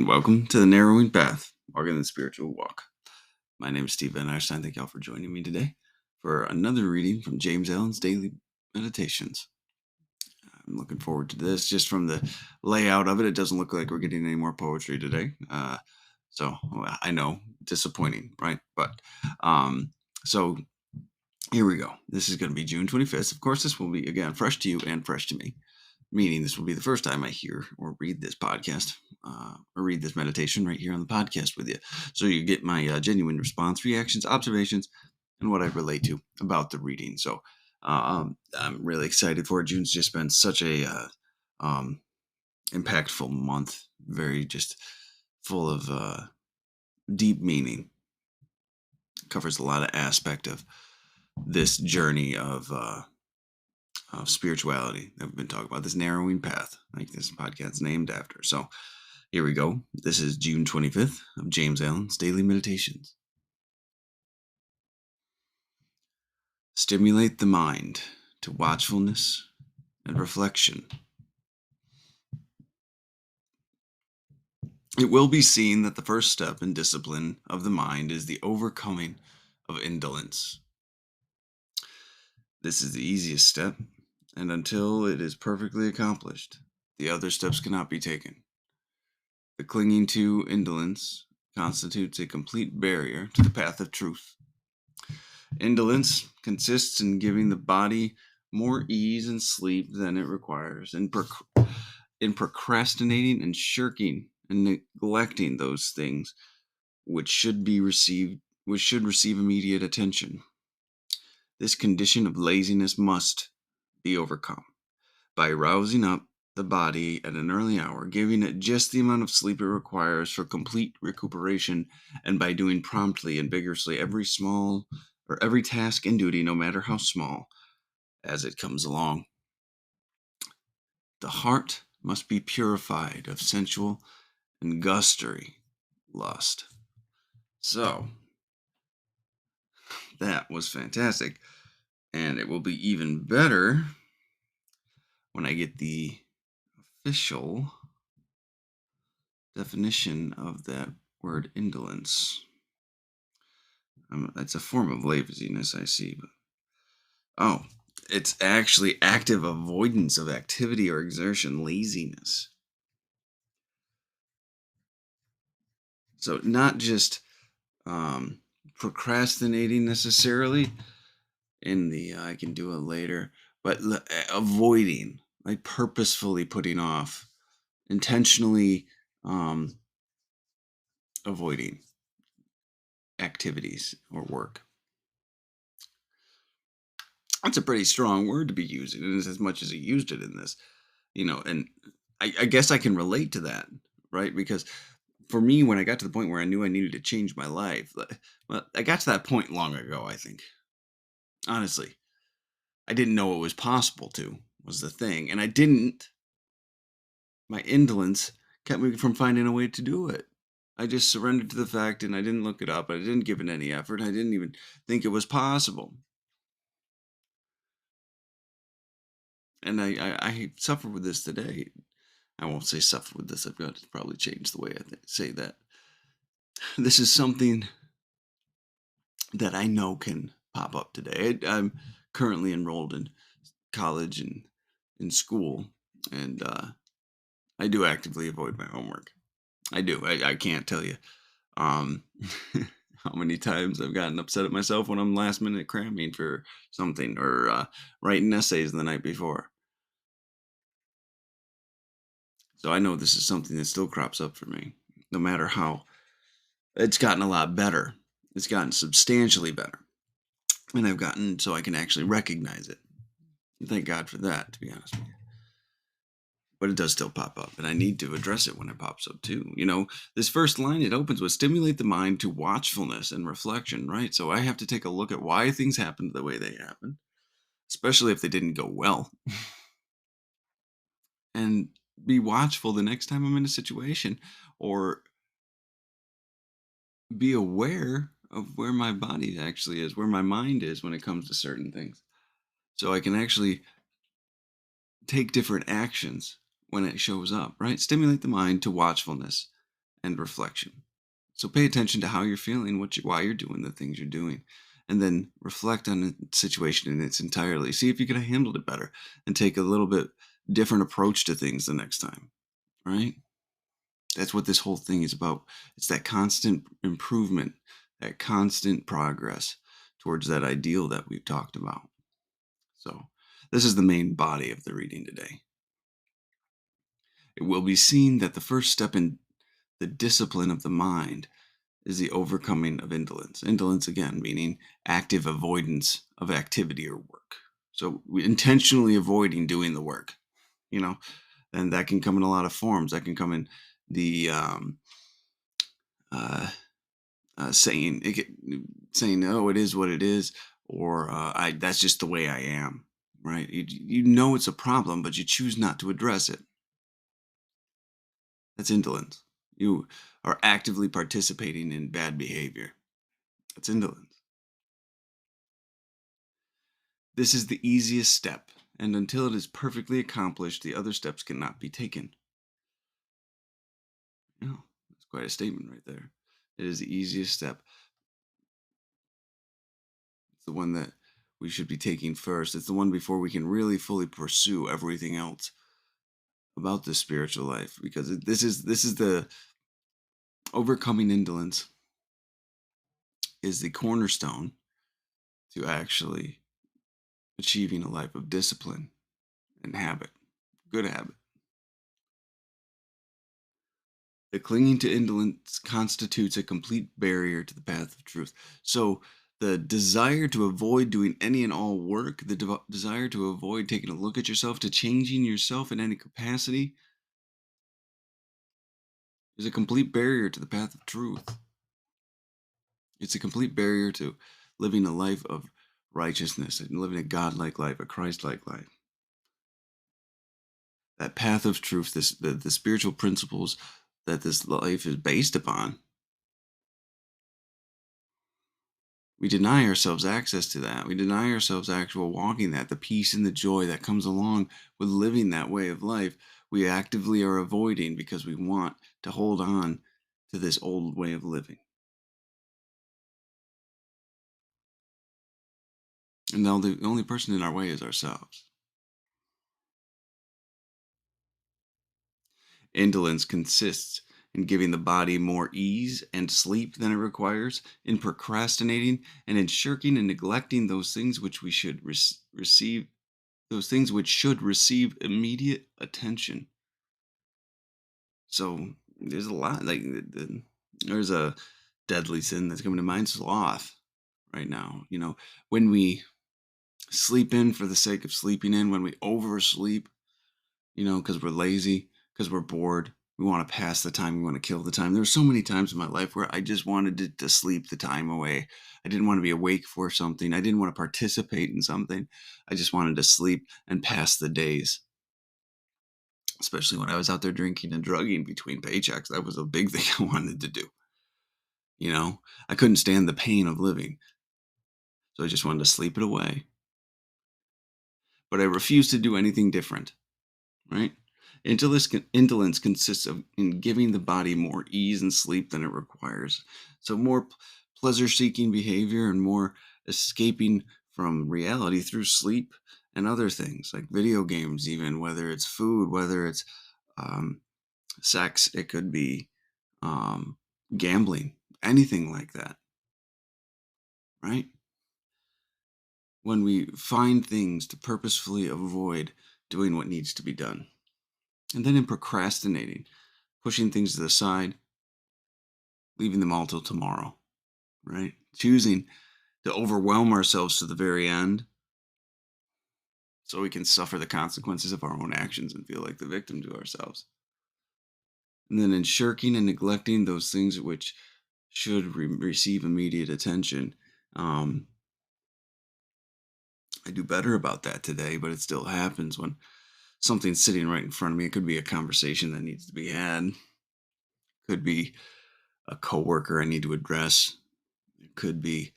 welcome to the Narrowing Path, Walking the Spiritual Walk. My name is Steve Van Einstein. Thank y'all for joining me today for another reading from James Allen's Daily Meditations. I'm looking forward to this. Just from the layout of it, it doesn't look like we're getting any more poetry today. So I know, disappointing, right? But so here we go. This is going to be June 25th. Of course, this will be, again, fresh to you and fresh to me. Meaning this will be the first time I hear or read this podcast or read this meditation right here on the podcast with you. So you get my genuine response, reactions, observations, and what I relate to about the reading. So I'm really excited for it. June's just been such a impactful month, very just full of deep meaning. Covers a lot of aspect of this journey of spirituality that we've been talking about, this narrowing path, like this podcast's named after. So here we go. This is June 25th of James Allen's Daily Meditations. Stimulate the mind to watchfulness and reflection. It will be seen that the first step in discipline of the mind is the overcoming of indolence. This is the easiest step, and until it is perfectly accomplished, the other steps cannot be taken. The clinging to indolence constitutes a complete barrier to the path of truth. Indolence consists in giving the body more ease and sleep than it requires, in procrastinating and shirking and neglecting those things which should receive immediate attention. This condition of laziness must be overcome by rousing up the body at an early hour, giving it just the amount of sleep it requires for complete recuperation, and by doing promptly and vigorously every task and duty, no matter how small, as it comes along. The heart must be purified of sensual and gustatory lust. So, that was fantastic. And it will be even better when I get the official definition of that word indolence. It's a form of laziness, I see. But, it's actually active avoidance of activity or exertion, laziness. So not just procrastinating necessarily in the I can do it later, but avoiding, like purposefully putting off, intentionally avoiding activities or work. That's a pretty strong word to be using, and as much as he used it in this, and I guess I can relate to that, right? Because for me, when I got to the point where I knew I needed to change my life, well, I got to that point long ago, I think. Honestly, I didn't know it was possible to, was the thing. And I didn't. My indolence kept me from finding a way to do it. I just surrendered to the fact, and I didn't look it up. I didn't give it any effort. I didn't even think it was possible. And I suffer with this today. I won't say suffer with this. I've got to probably change the way I say that. This is something that I know can pop up today. I'm currently enrolled in college and in school, and I do actively avoid my homework. I do. I can't tell you how many times I've gotten upset at myself when I'm last minute cramming for something or writing essays the night before. So I know this is something that still crops up for me, no matter how. It's gotten a lot better. It's gotten substantially better. And I've gotten so I can actually recognize it. And thank God for that, to be honest with you. But it does still pop up, and I need to address it when it pops up too. This first line, it opens with stimulate the mind to watchfulness and reflection, right? So I have to take a look at why things happened the way they happened, especially if they didn't go well. And be watchful the next time I'm in a situation, or be aware of where my body actually is, where my mind is when it comes to certain things. So I can actually take different actions when it shows up, right? Stimulate the mind to watchfulness and reflection. So pay attention to how you're feeling, why you're doing the things you're doing, and then reflect on the situation in its entirely. See if you could have handled it better and take a little bit different approach to things the next time, right? That's what this whole thing is about. It's that constant improvement, that constant progress towards that ideal that we've talked about. So, this is the main body of the reading today. It will be seen that the first step in the discipline of the mind is the overcoming of indolence. Indolence, again, meaning active avoidance of activity or work. So, we intentionally avoiding doing the work, you know, and that can come in a lot of forms. That can come in the uh, saying saying, "Oh, it is what it is," or "I that's just the way I am." Right? You know it's a problem, but you choose not to address it. That's indolence. You are actively participating in bad behavior. That's indolence. This is the easiest step, and until it is perfectly accomplished, the other steps cannot be taken. That's quite a statement right there. It is the easiest step. It's the one that we should be taking first. It's the one before we can really fully pursue everything else about the spiritual life, because this is the overcoming indolence is the cornerstone to actually achieving a life of discipline and habit, good habit. The clinging to indolence constitutes a complete barrier to the path of truth. So the desire to avoid doing any and all work, the desire to avoid taking a look at yourself, to changing yourself in any capacity, is a complete barrier to the path of truth. It's a complete barrier to living a life of righteousness and living a godlike life, a Christ-like life. That path of truth, the spiritual principles that this life is based upon, we deny ourselves access to that. We deny ourselves actual walking that, the peace and the joy that comes along with living that way of life. We actively are avoiding because we want to hold on to this old way of living. And now the only person in our way is ourselves. Indolence consists in giving the body more ease and sleep than it requires, in procrastinating and in shirking and neglecting those things which we should receive, those things which should receive immediate attention. So there's a lot like there's a deadly sin that's coming to mind, sloth, right now. When we sleep in for the sake of sleeping in, when we oversleep, because we're lazy, because we're bored. We want to pass the time. We want to kill the time. There's so many times in my life where I just wanted to sleep the time away. I didn't want to be awake for something. I didn't want to participate in something. I just wanted to sleep and pass the days. Especially when I was out there drinking and drugging between paychecks. That was a big thing I wanted to do. I couldn't stand the pain of living. So I just wanted to sleep it away. But I refused to do anything different, right? Indolence consists of in giving the body more ease and sleep than it requires. So more pleasure-seeking behavior and more escaping from reality through sleep and other things like video games, even whether it's food, whether it's um, sex, it could be um, gambling, anything like that, right? When we find things to purposefully avoid doing what needs to be done. And then in procrastinating, pushing things to the side, leaving them all till tomorrow, right? Choosing to overwhelm ourselves to the very end so we can suffer the consequences of our own actions and feel like the victim to ourselves. And then in shirking and neglecting those things which should receive immediate attention. I do better about that today, but it still happens when something's sitting right in front of me. It could be a conversation that needs to be had. Could be a coworker I need to address. It could be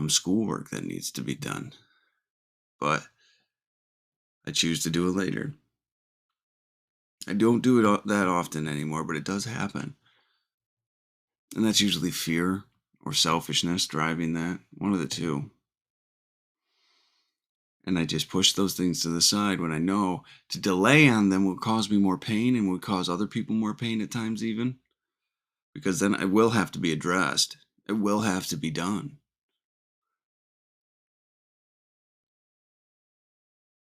schoolwork that needs to be done. But I choose to do it later. I don't do it that often anymore, but it does happen. And that's usually fear or selfishness driving that, one of the two. And I just push those things to the side when I know to delay on them will cause me more pain and would cause other people more pain at times, even because then it will have to be addressed. It will have to be done.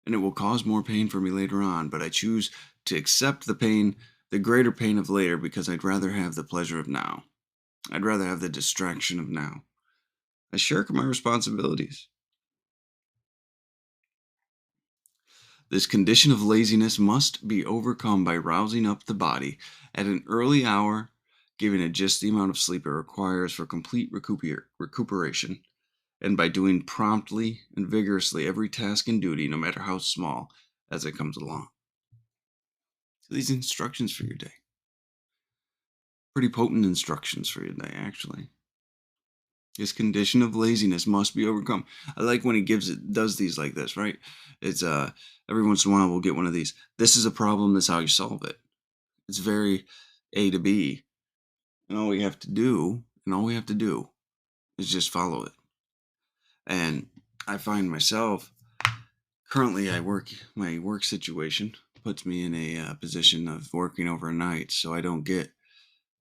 And it will cause more pain for me later on, but I choose to accept the pain, the greater pain of later, because I'd rather have the pleasure of now. I'd rather have the distraction of now. I shirk my responsibilities. This condition of laziness must be overcome by rousing up the body at an early hour, giving it just the amount of sleep it requires for complete recuperation, and by doing promptly and vigorously every task and duty, no matter how small, as it comes along. So these instructions for your day. Pretty potent instructions for your day, actually. This condition of laziness must be overcome. I like when he does these like this, right? It's every once in a while we'll get one of these. This is a problem, this is how you solve it. It's very A to B. And all we have to do, is just follow it. And I find myself currently my work situation puts me in a position of working overnight, so I don't get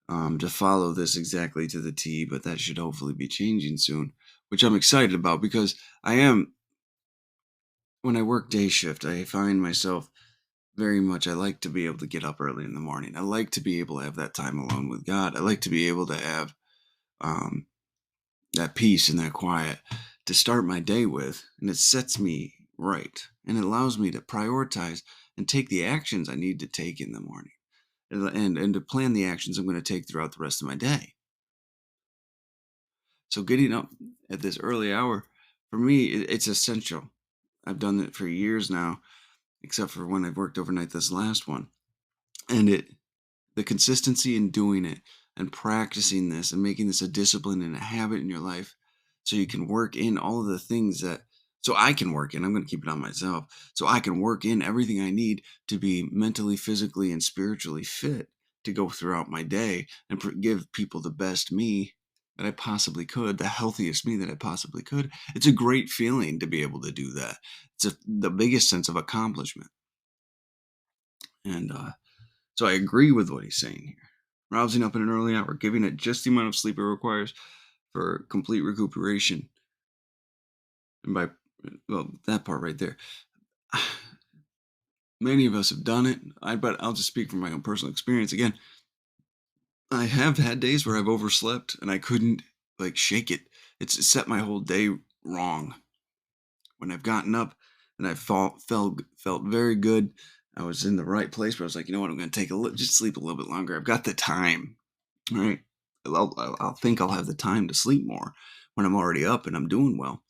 to follow this exactly to the T, but that should hopefully be changing soon, which I'm excited about because when I work day shift, I find myself very much, I like to be able to get up early in the morning. I like to be able to have that time alone with God. I like to be able to have um, that peace and that quiet to start my day with, and it sets me right and it allows me to prioritize and take the actions I need to take in the morning and to plan the actions I'm going to take throughout the rest of my day. So getting up at this early hour, for me, it's essential. I've done it for years now, except for when I've worked overnight this last one. And the consistency in doing it and practicing this and making this a discipline and a habit in your life so you can work in all of the things that so I can work in. I'm going to keep it on myself. So I can work in everything I need to be mentally, physically, and spiritually fit to go throughout my day and give people the best me that I possibly could, the healthiest me that I possibly could. It's a great feeling to be able to do that. It's the biggest sense of accomplishment. And so I agree with what he's saying here. Rousing up in an early hour, giving it just the amount of sleep it requires for complete recuperation. And by, well, that part right there. Many of us have done it, but I'll just speak from my own personal experience. Again, I have had days where I've overslept and I couldn't like shake it. It's set my whole day wrong. When I've gotten up and I felt very good, I was in the right place where I was like, you know what, I'm going to just sleep a little bit longer. I've got the time, right? I'll think I'll have the time to sleep more when I'm already up and I'm doing well.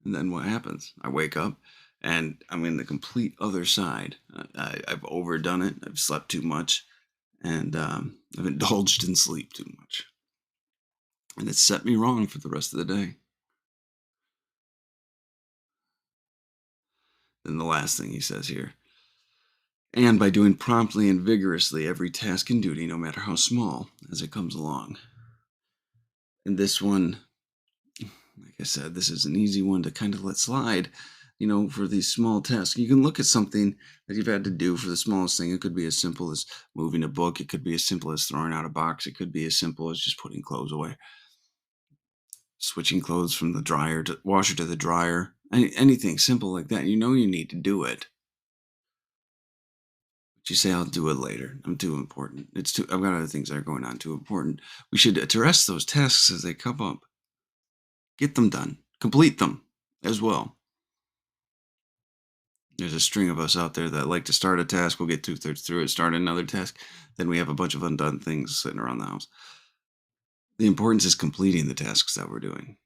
And then what happens? I wake up and I'm in the complete other side. I've overdone it. I've slept too much and I've indulged in sleep too much. And it's set me wrong for the rest of the day. Then the last thing he says here, and by doing promptly and vigorously every task and duty, no matter how small, as it comes along. And this one, like I said, this is an easy one to kind of let slide, for these small tasks. You can look at something that you've had to do for the smallest thing. It could be as simple as moving a book. It could be as simple as throwing out a box. It could be as simple as just putting clothes away, switching clothes from the washer to the dryer. Anything simple like that. You know you need to do it. But you say, I'll do it later. I'm too important. I've got other things that are going on, too important. We should address those tasks as they come up. Get them done. Complete them as well. There's a string of us out there that like to start a task, we'll get 2/3 through it, start another task, then we have a bunch of undone things sitting around the house. The importance is completing the tasks that we're doing.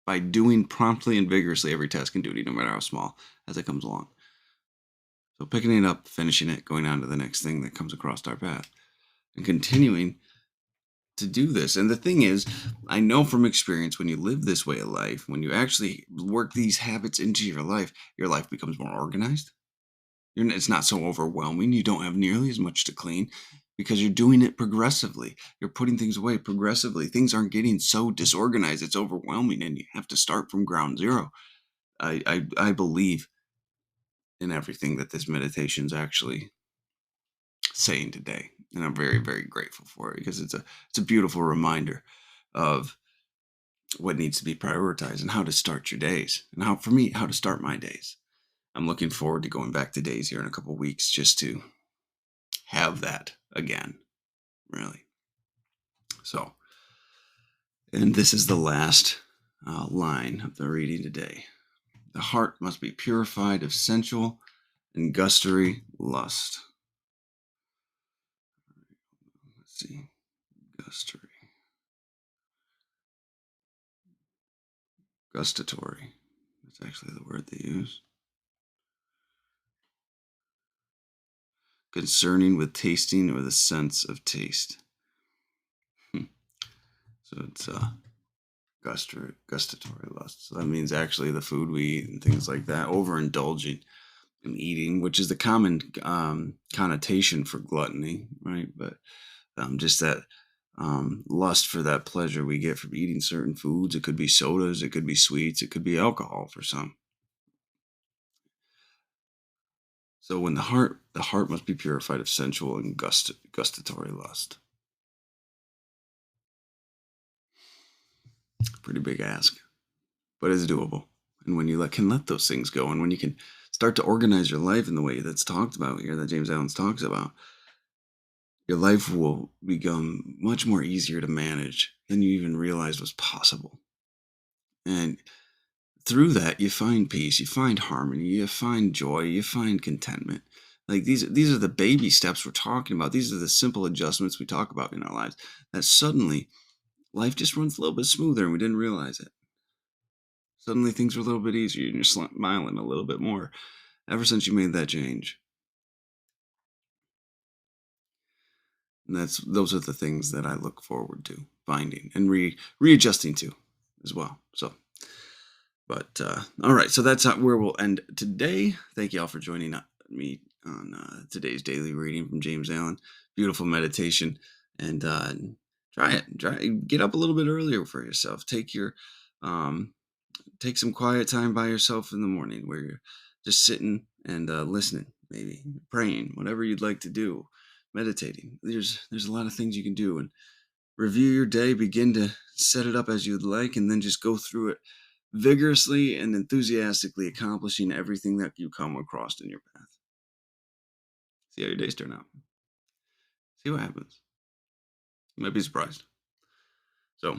By doing promptly and vigorously every task and duty, no matter how small, as it comes along. So picking it up, finishing it, going on to the next thing that comes across our path, and continuing to do this. And the thing is, I know from experience, when you live this way of life, when you actually work these habits into your life becomes more organized. It's not so overwhelming. You don't have nearly as much to clean because you're doing it progressively. You're putting things away progressively. Things aren't getting so disorganized. It's overwhelming, and you have to start from ground zero. I believe in everything that this meditation's actually saying today, and I'm very, very grateful for it because it's a beautiful reminder of what needs to be prioritized and how to start your days, and how, for me, how to start my days. I'm looking forward to going back to days here in a couple of weeks just to have that again, really. So, and this is the last line of the reading today. The heart must be purified of sensual and gustatory lust. Let's see, gustatory. That's actually the word they use. Concerning with tasting or the sense of taste. So it's gustatory lust. So that means actually the food we eat and things like that. Overindulging in eating, which is the common connotation for gluttony, right? But just that lust for that pleasure we get from eating certain foods. It could be sodas, it could be sweets, it could be alcohol for some. So when the heart must be purified of sensual and gustatory lust. Pretty big ask, but it's doable. And when you can let those things go, and when you can start to organize your life in the way that's talked about here, that James Allen talks about, your life will become much more easier to manage than you even realized was possible. And through that, you find peace, you find harmony, you find joy, you find contentment. Like these are the baby steps we're talking about. These are the simple adjustments we talk about in our lives, that suddenly life just runs a little bit smoother and we didn't realize it. Suddenly things are a little bit easier and you're smiling a little bit more ever since you made that change. And those are the things that I look forward to finding and readjusting to as well. So, but all right, so that's where we'll end today. Thank you all for joining me on today's daily reading from James Allen. Beautiful meditation, and try it. Get up a little bit earlier for yourself. Take some quiet time by yourself in the morning where you're just sitting and listening, maybe praying, whatever you'd like to do, meditating. There's a lot of things you can do, and review your day, begin to set it up as you'd like, and then just go through it vigorously and enthusiastically, accomplishing everything that you come across in your path. See how your days turn out. See what happens. You might be surprised. So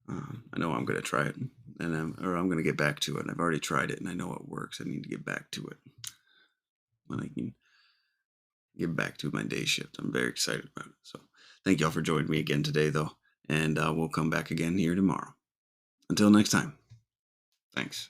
I know I'm going to try it, and I'm going to get back to it. I've already tried it, and I know it works. I need to get back to it when I can get back to my day shift. I'm very excited about it. So thank y'all for joining me again today, though, and we'll come back again here tomorrow. Until next time, thanks.